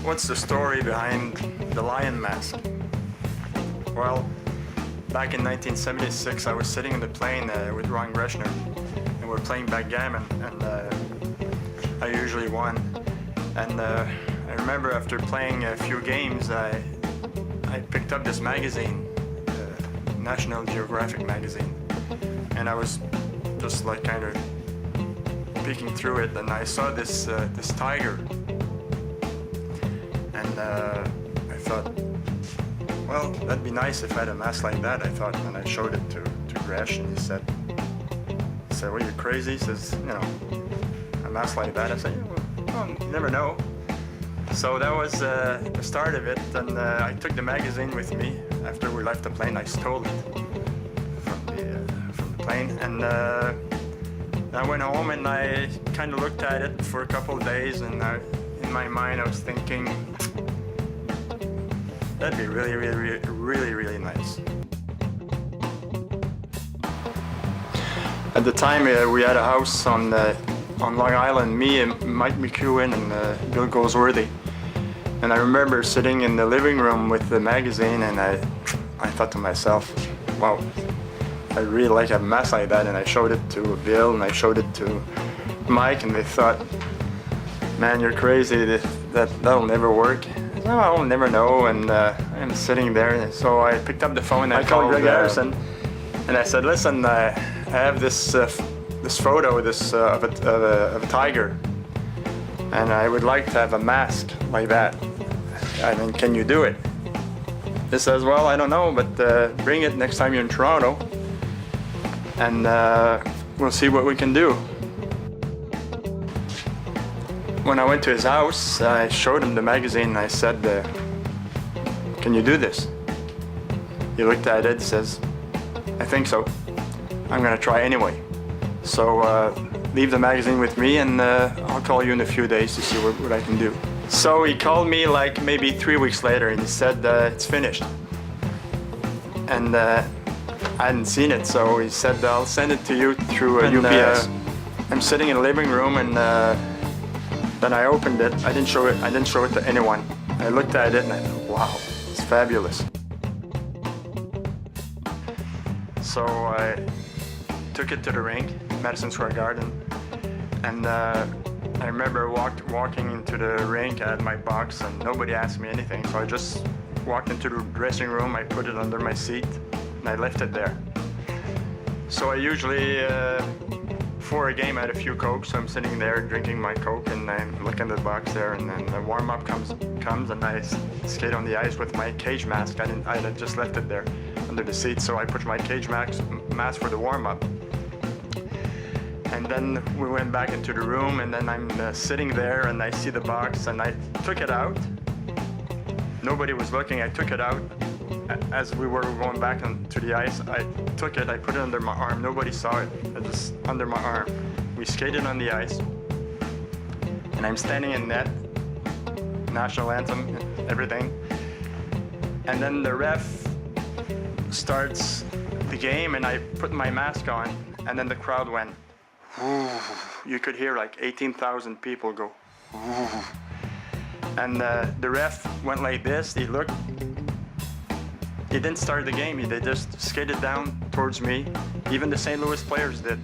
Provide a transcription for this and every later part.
What's the story behind the lion mask? Well, back in 1976, I was sitting in the plane with Ron Greshner, and we're playing backgammon, and I usually won. And I remember after playing a few games, I picked up this magazine, National Geographic magazine, and I was just like kind of peeking through it, and I saw this tiger, and I thought, well, that'd be nice if I had a mask like that, I thought, and I showed it to Gresh, and he said, well, you're crazy? He says, you know, a mask like that? I said, yeah, well, you never know. So that was the start of it, and I took the magazine with me. After we left the plane, I stole it from the plane, and I went home and I kind of looked at it for a couple of days, and in my mind I was thinking, that'd be really nice. At the time, we had a house on Long Island, me and Mike McEwen and Bill Goldsworthy. And I remember sitting in the living room with the magazine, and I thought to myself, wow, I really like a mask like that. And I showed it to Bill and I showed it to Mike, and they thought, man, you're crazy, that'll never work. I said, no, I'll never know. And I'm sitting there, and so I picked up the phone and I called Greg Harrison, and I said, listen, I have this photo of a tiger, and I would like to have a mask like that. I mean, can you do it? He says, well, I don't know, but bring it next time you're in Toronto, and we'll see what we can do. When I went to his house, I showed him the magazine, and I said, can you do this? He looked at it, says, I think so. I'm gonna try anyway. So leave the magazine with me, and I'll call you in a few days to see what I can do. So he called me like maybe 3 weeks later, and he said, it's finished. And I hadn't seen it, so he said, I'll send it to you through UPS. I'm sitting in the living room, and then I opened it. I didn't show it to anyone. I looked at it and I thought, wow, it's fabulous. So I took it to the rink, Madison Square Garden, and I remember walking into the rink. I had my box and nobody asked me anything, so I just walked into the dressing room, I put it under my seat, and I left it there. So I usually, before a game, I had a few Cokes, so I'm sitting there drinking my Coke, and I'm looking at the box there, and then the warm-up comes, and I skate on the ice with my cage mask. I had just left it there under the seat, so I put my cage mask for the warm-up. And then we went back into the room, and then I'm sitting there, and I see the box, and I took it out. Nobody was looking. I took it out as we were going back onto the ice. I took it, I put it under my arm. Nobody saw it. It was under my arm. We skated on the ice, and I'm standing in net, national anthem, everything. And then the ref starts the game, and I put my mask on, and then the crowd went, ooh. You could hear like 18,000 people go, ooh. And the ref went like this. He looked. He didn't start the game. They just skated down towards me. Even the St. Louis players did.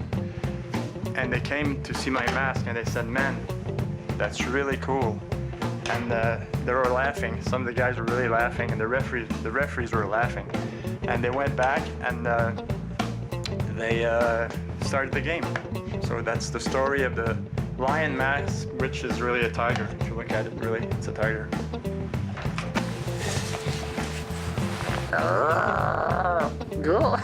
And they came to see my mask, and they said, man, that's really cool. And they were laughing. Some of the guys were really laughing, and the referees were laughing. And they went back, and they started the game. So that's the story of the lion mask, which is really a tiger. If you look at it, really, it's a tiger. Go.